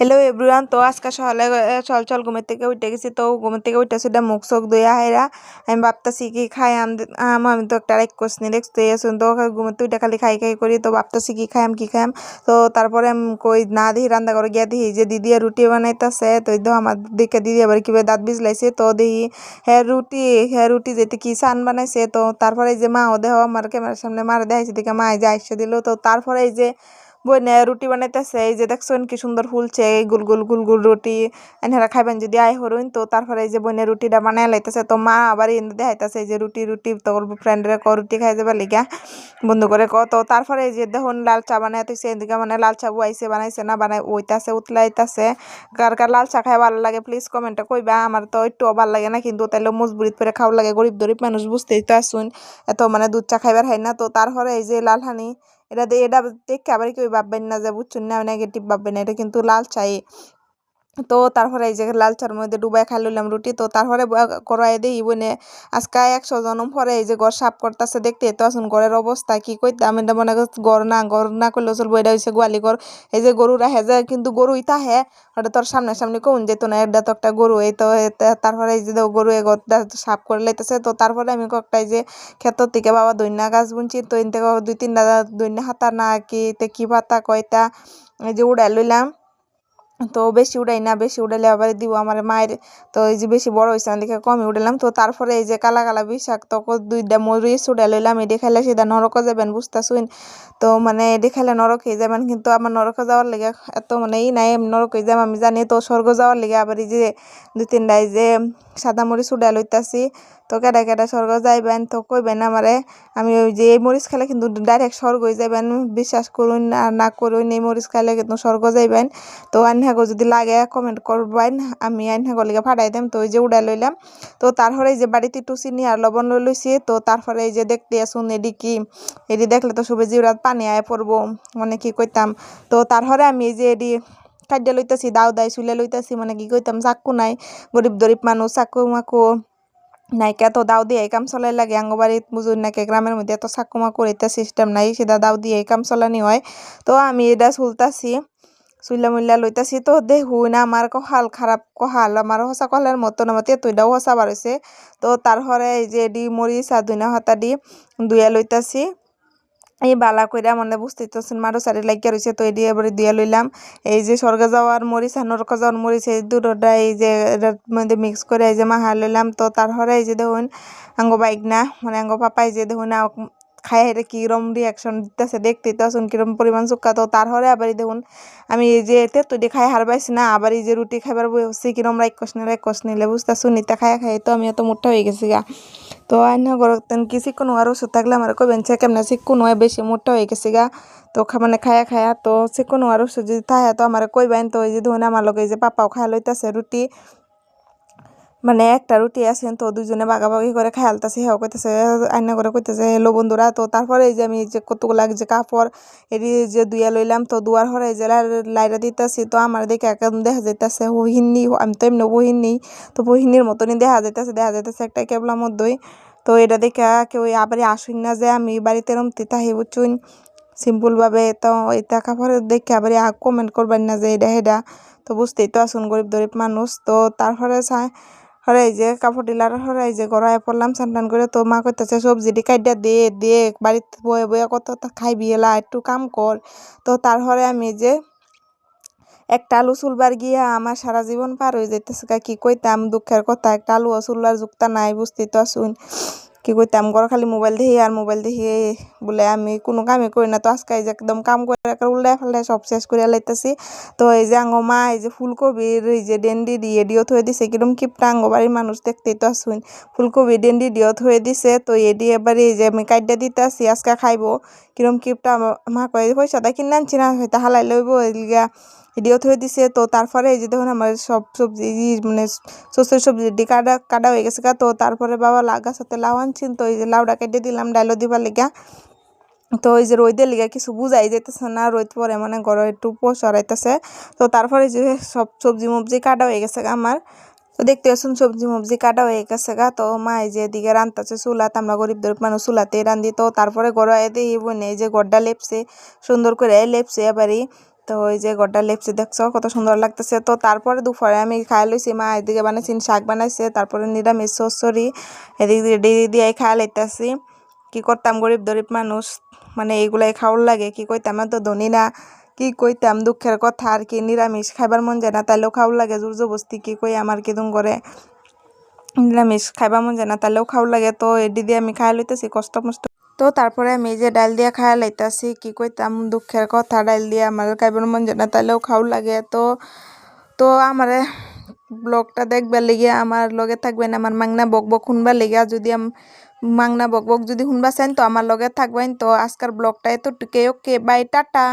Hello everyone. তো আজকে সকালে চল ঘুমের থেকে উঠে গেছি। তো ঘুমের থেকে উঠে সেটা মুখ চোখ ধুয়ে হাইরা আমি ভাবতেছি কি খাই আমি তো একটা রাইট কোশ্চেন দেখতে আসুন। তো ঘুমের থেকে উঠে খালি খাই খাই করি। তো ভাবতেছি কি খাইম। তো তারপরে আমি কই না দেখি রান্না করে গিয়া দেখি যে দিদি রুটি বানাইতেছে। তো এই আমার দেখে দিদি আবার কিভাবে দাঁত বিজলাইছে। তো দেখি হ্যাঁ রুটি যেতে কি সান বানাইছে। তো তারপরে এই যে মা ও দেহ আমার ক্যামেরার সামনে মারা দেখাইছে দেখে মা এই যে আইসা দিল। তো তারপরে এই যে বইনে রুটি বানাইতেছে। এই যে দেখছেন কি সুন্দর ফুলছে এই গুল গুল রুটি এনারা খাইবেন যদি আয় হরুন। তো তারপরে এই যে বইনে রুটিটা বানাই লাইতেছে। তো মা আবার এনে দেখাইতেছে এই যে রুটি তো ফ্রেন্ডরা রুটি খাই যাবে লিগা বন্ধু করে তো তারপরে এই যে দেখুন লাল চা বানাই তুইছে এদিকে মানে লাল চা বুয়াইছে বানাইছে না বানাই ওইতাছে উতলাইতাছে। কার কার লাল চা খাই ভালো লাগে প্লিজ কমেন্টে কইবা। আমার তো একটু ভালো লাগে না, কিন্তু তাইলে মজবুরিত করে খাওয়া লাগে, গরিব মানুষ বুঝতেই তো আসুন। এত মানে দুধ চা খাইবার হয় না। তো তারপরে এই যে লালহানি এটা দেখে আবার কেউ ভাববেন না যে বুঝছেন না নেগেটিভ ভাববেন না, এটা কিন্তু লাল চাই। তো তারপরে এই যে লাল চার মধ্যে ডুবাই খাই লইলাম রুটি। তো তারপরে করাই দিই বনে আজকে 100 জনম পরে এই যে ঘর সাফ করতেছে। দেখতে তো আসুন ঘরের অবস্থা কি কইতাম। এটা মনে করছি ঘর না করলেও চলবো। এটা হচ্ছে গোয়ালি ঘর। এই যে গরু রাখে যায় কিন্তু গরুই তাহে ওটা তোর সামনে কোন যেত না, এটা তো একটা গরু। এই তো তারপরে এই যে গরু এ ঘরটা সাফ করে লাইতেছে। তো তারপরে আমি কয়েকটা এই যে ক্ষেতর থেকে বাবা দইনা গাছ বুনছি। তো এন থেকে 2-3টা দইনা হাতা না কি পাতা কয়টা এই যে উড়াই লইলাম। তো বেশি উড়াই না, বেশি উড়াইলে আবার দিব আমার মায়ের। তো এই যে বেশি বড় হয়েছে না দেখে কমই উড়াইলাম। তো তারপরে এই যে কালা বিষাক্ত 2টা মরিচ উড়াই লইলাম। এটি খাইলে সেটা নরক যাবেন বুঝতেছুন। তো মানে এটি খাইলে নরক হয়ে যাবেন, কিন্তু আমার নরকে যাওয়ার লেগে এত মানে নাই নরক হয়ে যাবে আমি জানি। তো স্বর্গ যাওয়ার লেগে আবার এই যে 2-3টা এই যে সাদা মরিচ উড়াই লইতাছি। তো কেডা স্বর্গ যাইবেন তো কইবেন আমারে। আমি ওই যে এই মরিচ খাইলে কিন্তু ডাইরেক্ট স্বর্গ হয়ে যাবেন, বিশ্বাস করুন আর না করুন। এই মরিচ খাইলে কিন্তু স্বর্গ যাইবেন। তো আইনহাগো যদি লাগে কমেন্ট করবেন, আমি আইনহাগো লিগে ফাটাই দেম। তো ওই যে উড়াই লইলাম। তো তারপরে এই যে বাড়িতে একটু চিনি আর লবণ লইছি। তো তারপরে এই যে দেখতে আসুন এডি কি এডি দেখলে তো সবে জিউরাত পানি আয় পড়বো, মানে কি কইতাম। তো তারপরে আমি এই যে এডি খাদ্য লইতাছি দাই চুলে লইতাছি, মানে কি কইতাম চাক্কু নাই, গরিব মানুষ চাক্কু মাকু নাইকা। তো দাও দিয়ে কাম চলাই লাগে আঙ্গবাড়িত বুঝুন নাকি গ্রামের মধ্যে এত চাক্কুমা করে সিস্টেম নাই, সেটা দাও দিয়ে কাম চলানি হয়। তো আমি এটা চুলতাছি চুইলা মুইলা লইতাছি। তো দেখুন আমার কহাল খারাপ কহাল, আমার হসা কহালের মতন আমার তেঁতুইটাও হসা বাড়ছে। তো তারপরে এই যে মরিচ আর ধনিয়া পাতা ধুইয়া লইতাছি এই বালা কইরা, মানে বুঝতেই তো মারো সারি লাগিয়া রয়েছে। তো এটি এবারে দিয়া লইলাম। এই যে স্বর্গে যাওয়ার মরিচ আর নরকে যাওয়ার মরিচ এই দুটোটা এই যে এটার মধ্যে মিক্স করে এই যে মাহা লইলাম। তো তারপরে এই যে দেখুন আঙ্গ বাইক না মানে আঙ্গ পাপাই যে দেখুন খাই এটা কিরম রিয়াকশন দিতেছে, দেখতেই তো আসুন কিরম পরিমাণ চুক্কা। তো তারপরে আবার দেখুন আমি এই যে তেঁতুলি খাই হারবাইছি না, আবার এই যে রুটি খাইবার বসছি কিরম রাইকস নিলে বুঝতেছুন। নিতে খাই তো আমি এত মোটা হয়ে গেছি গা। তো আইনা গরতেন কি চিকন আর ওষুধ থাকলে আমার কইবেন সে কেমন চিকন হয় বেশি মোটা হয়ে গেছে গা। তো মানে খায়া তো চিকন আর ওষুধ যদি থাকে তো আমার কইবেন। তো এই যে ধরুন আমার লগে এই যে পাপাও খায়া লইতাছে রুটি, মানে একটা রুটি আছেন। তো দুজনে ভাগাভাগি করে খায়ালতাছে। হেও কইতেছে আইনা করে কইতেছে হ্যালো বন্ধুরা। তো তারপরে এই যে আমি যে কতগুলা যে কাপড় এটি যে দুইয়া লইলাম। তো দুয়ার হরে যে লাইরা দিতেছি। তো আমার দেখে একদম দেখা যাইতেছে বহিনী, আমি তো এমনি বহিনী। তো বহিনীর মতনই দেখা যাইতেছে একটা কেবলার মধ্যেই। তো এটা দেখে কেউ আবার আসুন না যে আমি বাড়িতে রমতে তাহি বুঝুন সিম্পলভাবে। তো এটা কাপড়ের দেখে আবার কমেন্ট করবেন না যে এটা। তো বুঝতেই তো আসুন গরিব মানুষ। তো তারপরে এই যে কাপড় ডিলার এই যে গড়ায় পড়লাম স্নান করে। তো মা কইতেছে সবজিটি কাইটা দিয়ে বাড়িতে বয়ে কত খাইবি এলা একটু কাম কর। তো তারপরে আমি যে একটা আলু চুলবার গিয়া আমার সারা জীবন পার হয়ে যাইতেছে কি কইতাম দুঃখের কথা। একটা আলু চুলবার যুক্তা নাই, বুঝতেই তো আসুন কি কইতাম। ঘর খালি মোবাইল দেখি বলে আমি কোনো কামই করি না। তো আজকে এই যে একদম কাম করে উল্টায় ফাল্টায় সব শেষ করে লাইতেছি। তো এই যে মা এই যে ফুলকবির এই যে ডেন্ডি দিয়ে দিও থয়ে দিছে কিরম কিপটা বাড়ির মানুষ দেখতেই তো আসুন। ফুলকবি ডেন্ডি দিও থয়ে দিছে। তো এডি এবারে এই যে আমি কাইডা দিতে আসি আজকে খাইবো কিরম কিপটা। মা কয়ে পয়সাটা কিনে আনছি না হয়তো হালাই লইব এলিগা এডিও থয়ে দিছে। তো তারপরে এই যে দেখুন আমার সব সবজি মানে সবজি কাটা হয়ে গেছে। তো তারপরে বাবা গাছতে লাউ আনছেন। তো এই যে লাউটা কেটে দিলাম ডাইলো দিবার লেগা। তো এই যে রোদের লেগে কিছু বুঝাই যেতেছে না, রোদ পরে মানে ঘরে একটু সরাইতেছে। তো তারপরে যে সব সবজি মবজি কাটা হয়ে গেছে আমার। তো দেখতে আসুন সবজি কাটা হয়ে গেছে গা। তো মা এই যে এদিকে রান্তাছে চুলাত, আমরা গরিব মানুষ চুলাতে রান্ধি। তো তারপরে গড়াই দিয়ে বোনে এই যে গড়টা লেপছে সুন্দর করে লেপছে এবারই। তো ওই যে গড়টা লেপসি দেখছো কত সুন্দর লাগতেছে। তো তারপরে দুপুরে আমি খাই লইছি, মা এদিকে বানাইছেন শাক বানাইছে, তারপরে নিরামিষ সরসরি এদিক দিয়ে খাই লাইতাছি। কি করতাম, গরিব মানুষ, মানে এইগুলাই খাওয়ার লাগে, কি কইতাম, তো ধনী না, কি কইতাম, দুঃখের কথা আর কি। নিরামিষ খাইবার মন যায় না, তাইলেও খাওয়ার লাগে জোর জবস্তি, কি কই আমার কিদুম করে নিরামিষ খাইবার মন যায় না, তাইলেও খাওয়ার লাগে। তো এডি দিয়ে আমি খাই লইতেছি কষ্ট মষ্ট। তো তারপরে আমি এই যে ডাল দিয়া খাই লাইতাছি, কি কইতাম, দুঃখের কথা, ডাল দিয়ে আমার খাইবার মন যায় না, তাইলেও খাওয়ার লাগে। তো তো আমারে ব্লগটা দেখবার লেগে আমার লগে থাকবেন, আমার মাংনা বকবক শুনবার লেগে। যদি মাংনা বকবক যদি শুনবা চান তো আমার লগে থাকবেন। তো আজকের ব্লগটা এতটুকুই, ওকে বাই, টাটা।